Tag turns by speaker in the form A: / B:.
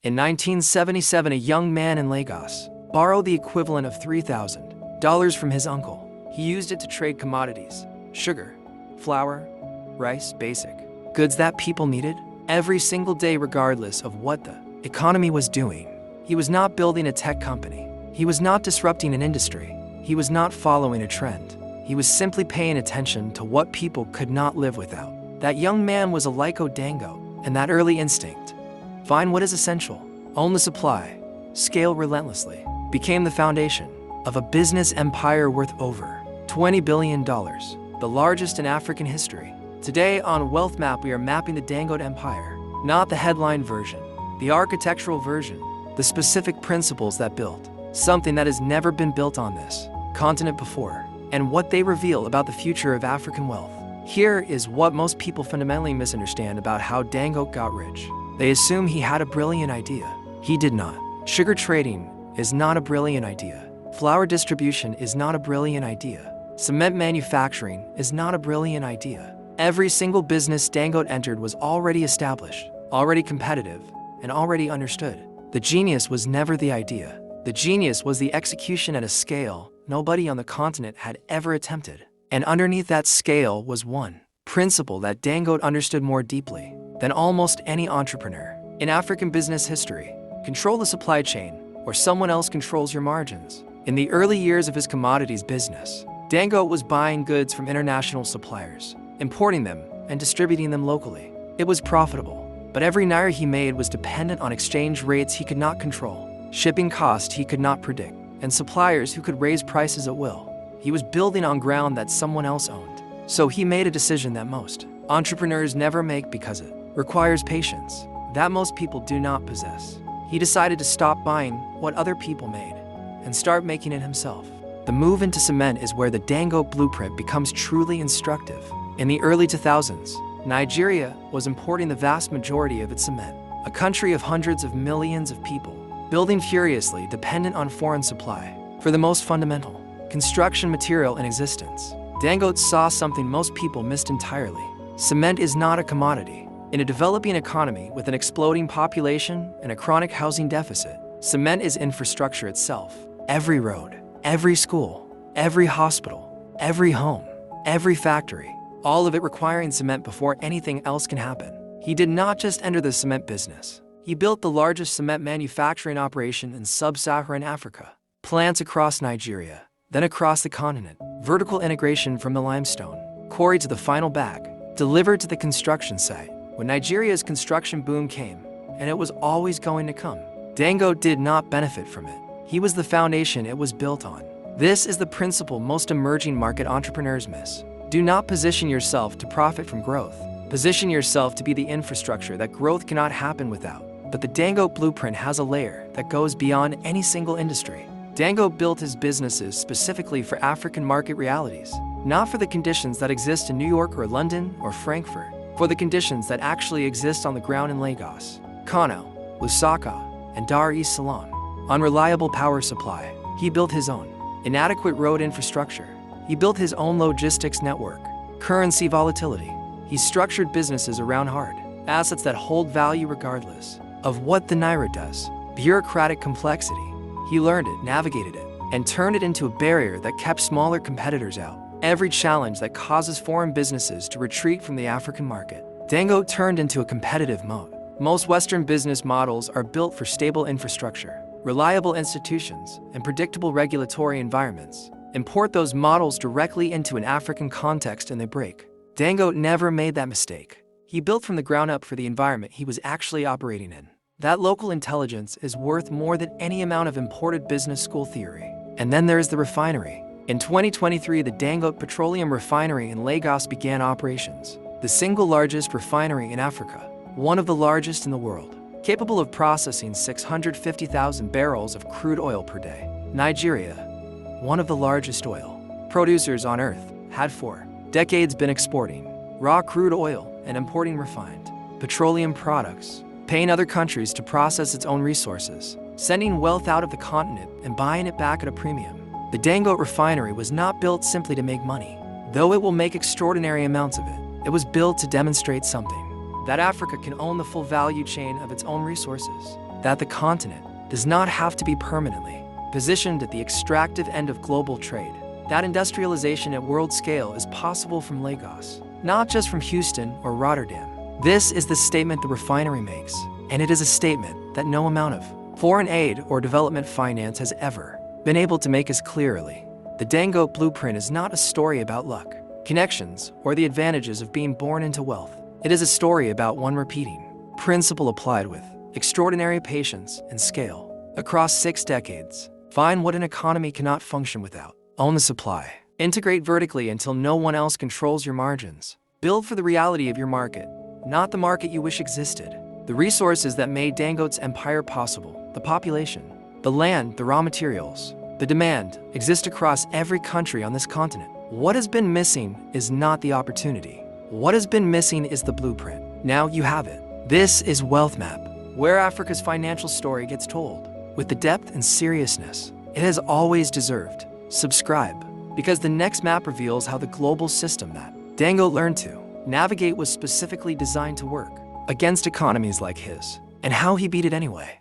A: In 1977, a young man in Lagos borrowed the equivalent of $3,000 from his uncle. He used it to trade commodities: sugar, flour, rice, basic goods that people needed every single day regardless of what the economy was doing. He was not building a tech company. He was not disrupting an industry. He was not following a trend. He was simply paying attention to what people could not live without. That young man was Aliko Dangote, and that early instinct, find what is essential, own the supply, scale relentlessly, became the foundation of a business empire worth over $20 billion, the largest in African history. Today on Wealth Map, we are mapping the Dangote Empire, not the headline version, the architectural version, the specific principles that built something that has never been built on this continent before, and what they reveal about the future of African wealth. Here is what most people fundamentally misunderstand about how Dangote got rich. They assume he had a brilliant idea. He did not. Sugar trading is not a brilliant idea. Flour distribution is not a brilliant idea. Cement manufacturing is not a brilliant idea. Every single business Dangote entered was already established, already competitive, and already understood. The genius was never the idea. The genius was the execution at a scale nobody on the continent had ever attempted. And underneath that scale was one principle that Dangote understood more deeply than almost any entrepreneur in African business history: control the supply chain, or someone else controls your margins. In the early years of his commodities business, Dangote was buying goods from international suppliers, importing them, and distributing them locally. It was profitable, but every naira he made was dependent on exchange rates he could not control, shipping costs he could not predict, and suppliers who could raise prices at will. He was building on ground that someone else owned. So he made a decision that most entrepreneurs never make because it requires patience that most people do not possess. He decided to stop buying what other people made and start making it himself. The move into cement is where the Dangote blueprint becomes truly instructive. In the early 2000s, Nigeria was importing the vast majority of its cement, a country of hundreds of millions of people, building furiously dependent on foreign supply for the most fundamental construction material in existence. Dangote saw something most people missed entirely. Cement is not a commodity. In a developing economy with an exploding population and a chronic housing deficit, cement is infrastructure itself. Every road, every school, every hospital, every home, every factory, all of it requiring cement before anything else can happen. He did not just enter the cement business. He built the largest cement manufacturing operation in sub-Saharan Africa. Plants across Nigeria, then across the continent. Vertical integration from the limestone quarry to the final bag, delivered to the construction site. When Nigeria's construction boom came, and it was always going to come, Dangote did not benefit from it. He was the foundation it was built on. This is the principle most emerging market entrepreneurs miss. Do not position yourself to profit from growth. Position yourself to be the infrastructure that growth cannot happen without. But the Dangote blueprint has a layer that goes beyond any single industry. Dangote built his businesses specifically for African market realities, not for the conditions that exist in New York or London or Frankfurt, for the conditions that actually exist on the ground in Lagos, Kano, Lusaka, and Dar es Salaam. Unreliable power supply. He built his own. Inadequate road infrastructure. He built his own logistics network. Currency volatility. He structured businesses around hard assets that hold value regardless of what the naira does. Bureaucratic complexity. He learned it, navigated it, and turned it into a barrier that kept smaller competitors out. Every challenge that causes foreign businesses to retreat from the African market, Dangote turned into a competitive moat. Most Western business models are built for stable infrastructure, reliable institutions, and predictable regulatory environments. Import those models directly into an African context and they break. Dangote never made that mistake. He built from the ground up for the environment he was actually operating in. That local intelligence is worth more than any amount of imported business school theory. And then there's the refinery. In 2023, the Dangote Petroleum Refinery in Lagos began operations. The single largest refinery in Africa, one of the largest in the world, capable of processing 650,000 barrels of crude oil per day. Nigeria, one of the largest oil producers on earth, had for decades been exporting raw crude oil and importing refined petroleum products, paying other countries to process its own resources, sending wealth out of the continent and buying it back at a premium. The Dangote refinery was not built simply to make money, though it will make extraordinary amounts of it. It was built to demonstrate something: that Africa can own the full value chain of its own resources. that the continent does not have to be permanently positioned at the extractive end of global trade. That industrialization at world scale is possible from Lagos, not just from Houston or Rotterdam. This is the statement the refinery makes, and it is a statement that no amount of foreign aid or development finance has ever been able to make as clearly. The Dangote blueprint is not a story about luck, connections, or the advantages of being born into wealth. It is a story about one repeating principle applied with extraordinary patience and scale across 6 decades. Find what an economy cannot function without. Own the supply. Integrate vertically until no one else controls your margins. Build for the reality of your market, not the market you wish existed. The resources that made Dangote's empire possible, the population, the land, the raw materials, the demand, exist across every country on this continent. What has been missing is not the opportunity. What has been missing is the blueprint. Now you have it. This is Wealth Map, where Africa's financial story gets told with the depth and seriousness it has always deserved. Subscribe, because the next map reveals how the global system that Dangote learned to navigate was specifically designed to work against economies like his, and how he beat it anyway.